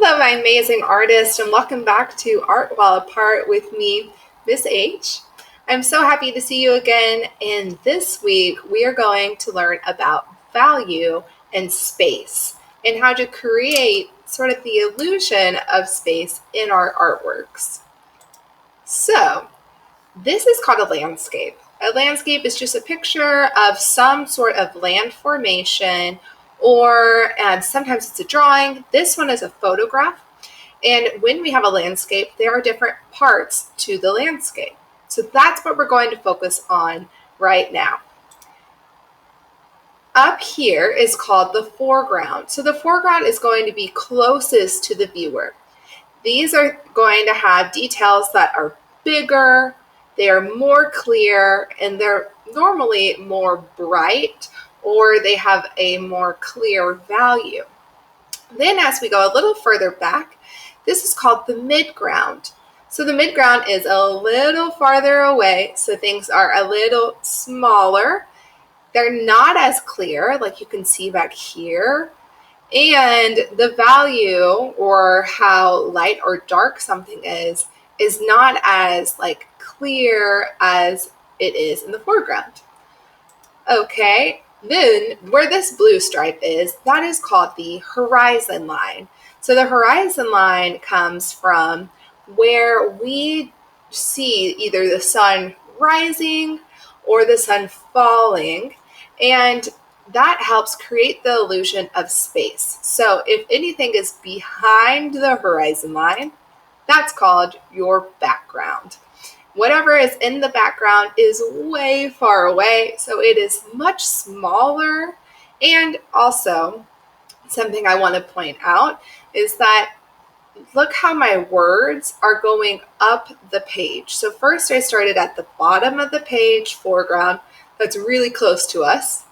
Hello, my amazing artist, and welcome back to Art While Apart with me, Miss H. I'm so happy to see you again, and this week we are going to learn about value and space and how to create sort of the illusion of space in our artworks. So, this is called a landscape. A landscape is just a picture of some sort of land formation, or and sometimes it's a drawing. This one is a photograph. And when we have a landscape, there are different parts to the landscape. So that's what we're going to focus on right now. Up here is called the foreground. So the foreground is going to be closest to the viewer. These are going to have details that are bigger, they are more clear, and they're normally more bright, or they have a more clear value. Then as we go a little further back, this is called the midground. So the midground is a little farther away, so things are a little smaller. They're not as clear, like you can see back here. And the value, or how light or dark something is not as clear as it is in the foreground. Okay, then where this blue stripe is, that is called the horizon line. So the horizon line comes from where we see either the sun rising or the sun falling, and that helps create the illusion of space. So if anything is behind the horizon line, that's called your background. Whatever is in the background is way far away, so it is much smaller. And also, something I want to point out is that look how my words are going up the page. So first I started at the bottom of the page, foreground, that's really close to us.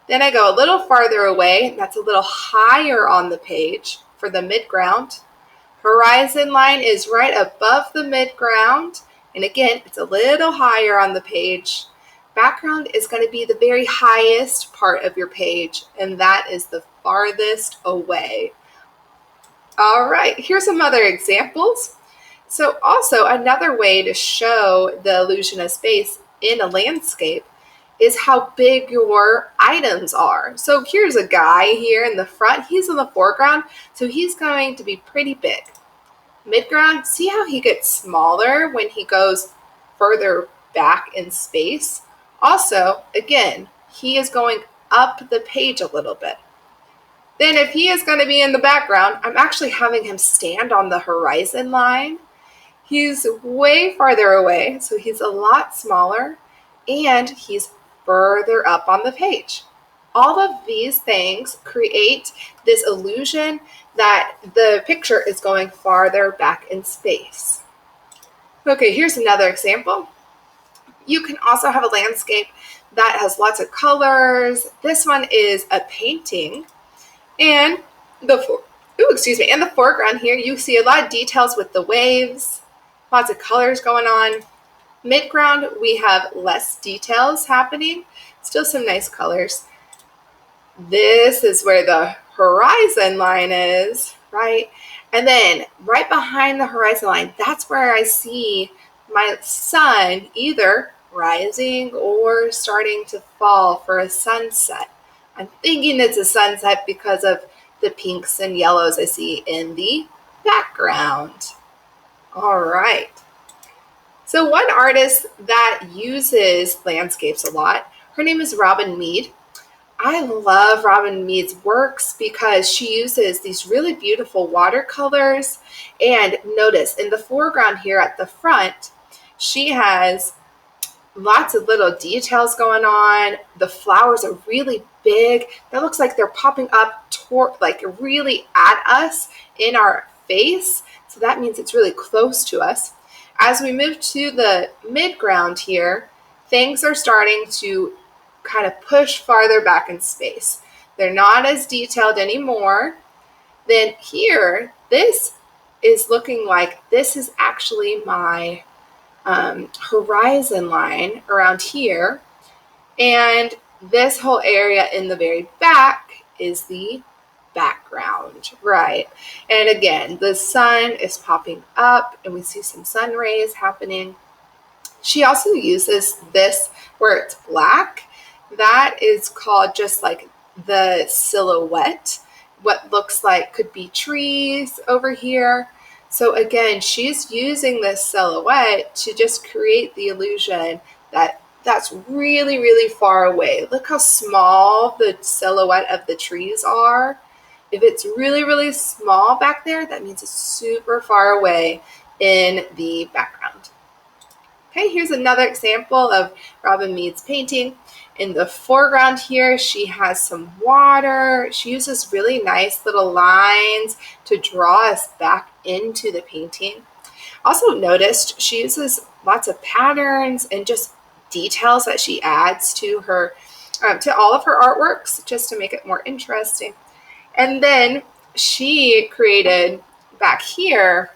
Then I go a little farther away, that's a little higher on the page for the midground. Horizon line is right above the midground, and again, it's a little higher on the page. Background is going to be the very highest part of your page, and that is the farthest away. All right, here's some other examples. So also another way to show the illusion of space in a landscape is how big your items are. So here's a guy here in the front. He's in the foreground, so he's going to be pretty big. Midground, see how he gets smaller when he goes further back in space? Also, again, he is going up the page a little bit. Then if he is going to be in the background, I'm actually having him stand on the horizon line. He's way farther away, so he's a lot smaller, and he's further up on the page. All of these things create this illusion that the picture is going farther back in space. Okay, here's another example. You can also have a landscape that has lots of colors. This one is a painting, and in the foreground here, you see a lot of details with the waves, lots of colors going on. Midground, we have less details happening, still some nice colors. This is where the horizon line is, right? And then right behind the horizon line, that's where I see my sun either rising or starting to fall for a sunset. I'm thinking it's a sunset because of the pinks and yellows I see in the background. All right. So one artist that uses landscapes a lot, her name is Robin Mead. I love Robin Mead's works because she uses these really beautiful watercolors. And notice in the foreground here at the front, she has lots of little details going on. The flowers are really big. That looks like they're popping up really at us in our face. So that means it's really close to us. As we move to the midground here, things are starting to kind of push farther back in space. They're not as detailed anymore. Then here, this is looking like this is actually my horizon line around here. And this whole area in the very back is the background, right? And again, the sun is popping up and we see some sun rays happening. She also uses this where it's black. That is called just like the silhouette. What looks like could be trees over here. So again, she's using this silhouette to just create the illusion that that's really, really far away. Look how small the silhouette of the trees are. If it's really, really small back there, that means it's super far away in the background. Okay, here's another example of Robin Mead's painting. In the foreground here, she has some water. She uses really nice little lines to draw us back into the painting. Also noticed she uses lots of patterns and just details that she adds to her, to all of her artworks just to make it more interesting. And then she created back here,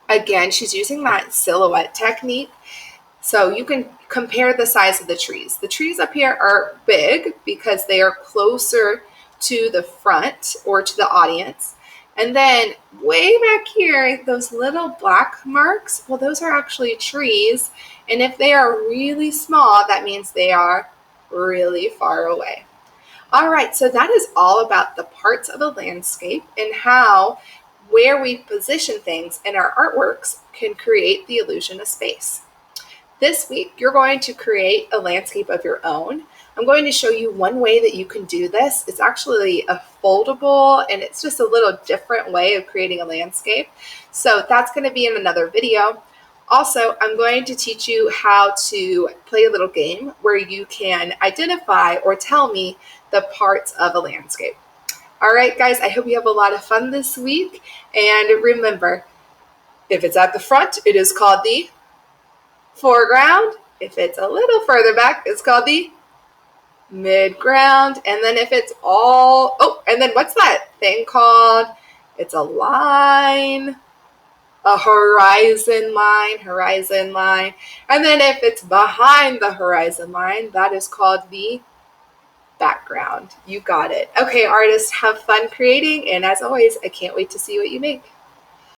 again, she's using that silhouette technique. So you can compare the size of the trees. The trees up here are big because they are closer to the front or to the audience. And then way back here, those little black marks, well, those are actually trees. And if they are really small, that means they are really far away. All right, so that is all about the parts of a landscape and how where we position things in our artworks can create the illusion of space. This week, you're going to create a landscape of your own. I'm going to show you one way that you can do this. It's actually a foldable, and it's just a little different way of creating a landscape. So that's going to be in another video. Also, I'm going to teach you how to play a little game where you can identify or tell me the parts of a landscape. All right, guys, I hope you have a lot of fun this week. And remember, if it's at the front, it is called the foreground. If it's a little further back, it's called the midground. And then if it's and then what's that thing called? It's a line, a horizon line. And then if it's behind the horizon line, that is called the background. You got it. Okay, artists, have fun creating. And as always, I can't wait to see what you make.